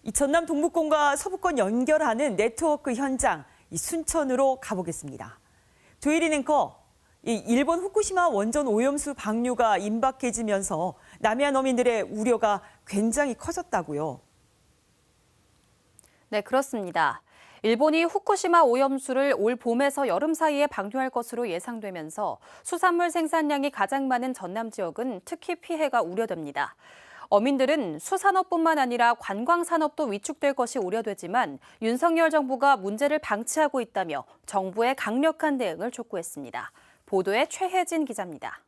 이 전남 동북권과 서부권 연결하는 네트워크 현장, 이 순천으로 가보겠습니다. 조혜린 앵커, 일본 후쿠시마 원전 오염수 방류가 임박해지면서 남해안 어민들의 우려가 굉장히 커졌다고요. 네, 그렇습니다. 일본이 후쿠시마 오염수를 올 봄에서 여름 사이에 방류할 것으로 예상되면서 수산물 생산량이 가장 많은 전남 지역은 특히 피해가 우려됩니다. 어민들은 수산업뿐만 아니라 관광산업도 위축될 것이 우려되지만 윤석열 정부가 문제를 방치하고 있다며 정부의 강력한 대응을 촉구했습니다. 보도에 최혜진 기자입니다.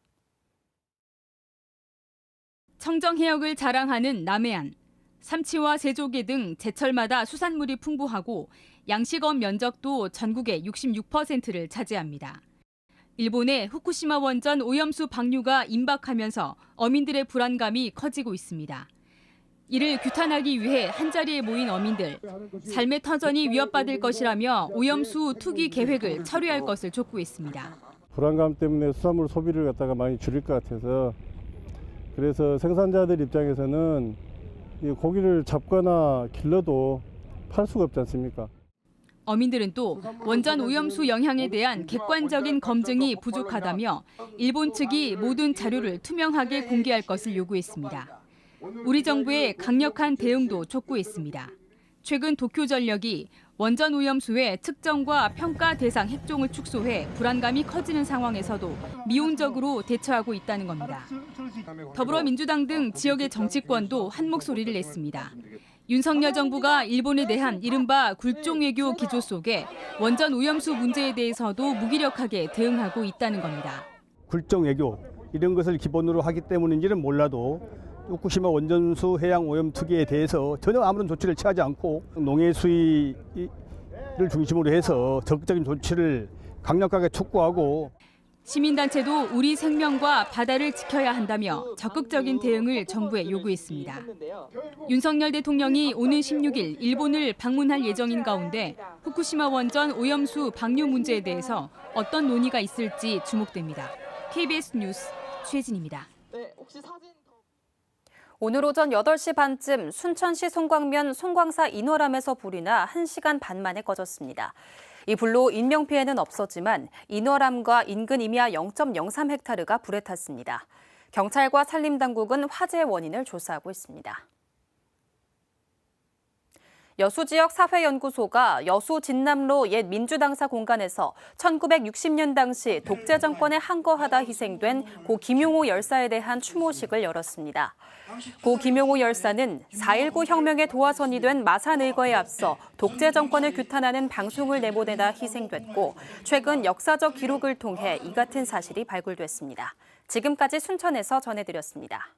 청정해역을 자랑하는 남해안. 삼치와 새조개 등 제철마다 수산물이 풍부하고 양식업 면적도 전국의 66%를 차지합니다. 일본의 후쿠시마 원전 오염수 방류가 임박하면서 어민들의 불안감이 커지고 있습니다. 이를 규탄하기 위해 한자리에 모인 어민들, 삶의 터전이 위협받을 것이라며 오염수 투기 계획을 철회할 것을 촉구했습니다. 불안감 때문에 수산물 소비를 갖다가 많이 줄일 것 같아서 그래서 생산자들 입장에서는 이 고기를 잡거나 길러도 팔 수가 없지 않습니까? 어민들은 또 원전 오염수 영향에 대한 객관적인 검증이 부족하다며 일본 측이 모든 자료를 투명하게 공개할 것을 요구했습니다. 우리 정부의 강력한 대응도 촉구했습니다. 최근 도쿄전력이 원전 오염수의 측정과 평가 대상 핵종을 축소해 불안감이 커지는 상황에서도 미온적으로 대처하고 있다는 겁니다. 더불어민주당 등 지역의 정치권도 한 목소리를 냈습니다. 윤석열 정부가 일본에 대한 이른바 굴종 외교 기조 속에 원전 오염수 문제에 대해서도 무기력하게 대응하고 있다는 겁니다. 굴종 외교 이런 것을 기본으로 하기 때문인지는 몰라도 후쿠시마 원전수 해양 오염 투기에 대해서 전혀 아무런 조치를 취하지 않고 농해 수위를 중심으로 해서 적극적인 조치를 강력하게 촉구하고 시민단체도 우리 생명과 바다를 지켜야 한다며 적극적인 대응을 정부에 요구했습니다. 윤석열 대통령이 오는 16일 일본을 방문할 예정인 가운데 후쿠시마 원전 오염수 방류 문제에 대해서 어떤 논의가 있을지 주목됩니다. KBS 뉴스 최진입니다. 오늘 오전 8시 반쯤 순천시 송광면 송광사 인월암에서 불이 나 1시간 반 만에 꺼졌습니다. 이 불로 인명피해는 없었지만 인월암과 인근 임야 0.03헥타르가 불에 탔습니다. 경찰과 산림당국은 화재 원인을 조사하고 있습니다. 여수지역 사회연구소가 여수 진남로 옛 민주당사 공간에서 1960년 당시 독재 정권에 항거하다 희생된 고 김용호 열사에 대한 추모식을 열었습니다. 고 김용호 열사는 4.19 혁명의 도화선이 된 마산일거에 앞서 독재 정권을 규탄하는 방송을 내보내다 희생됐고 최근 역사적 기록을 통해 이 같은 사실이 발굴됐습니다. 지금까지 순천에서 전해드렸습니다.